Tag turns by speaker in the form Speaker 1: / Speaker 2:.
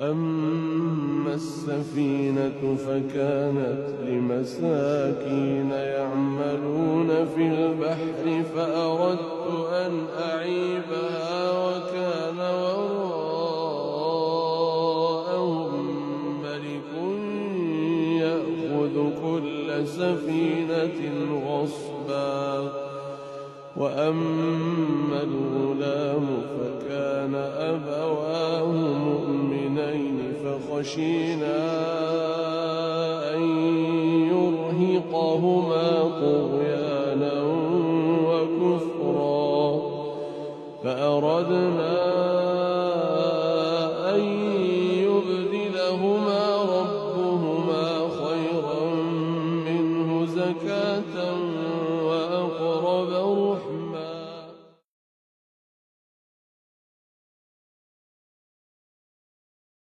Speaker 1: أما السفينة فكانت لمساكين يعملون في البحر فأردت أن أعيبها وكان وراءهم ملك يأخذ كل سفينة غصبا. وأما الغلام فكان أبواه مؤمنين فخشينا أن يرهقهما طغيانا